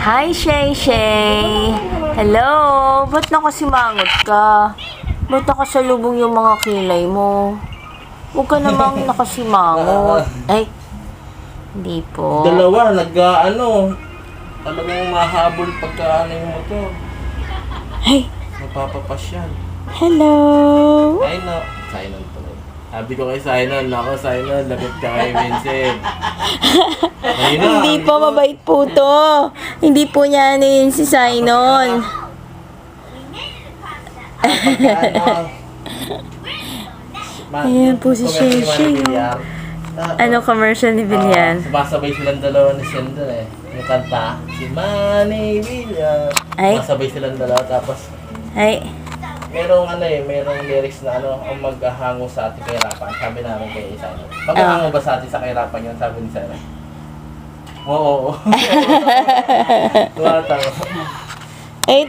Hi, Shay Shay. Hello. Ba't nakasimangot ka? Ba't nakasalubong yung mga kilay mo? Huwag ka namang nakasimangot. Ay, hindi po. Dalawa, talagang mahabol pagka yung motor. Ay, Magpapapasyal. hello. Sinon pala. Sabi ko kay Sinon, lagot ka kay Vincent. Hindi po, mabait po to. Hindi po niya ano yun si Sinon. Ayan po si Shay Shay. Ano commercial ni Villar? Sumasabay silang dalawa ni Shendon eh. Yung kanta, si Manny Villar. Ay. Sumasabay silang dalawa tapos Ay, merong lyrics na ang maghahango sa ating kahirapan. Sabi namin kay Sinon. Maghahango ba sa atin sa kahirapan yun? Sabi ni Sinon. Oo. Tumatang. ay,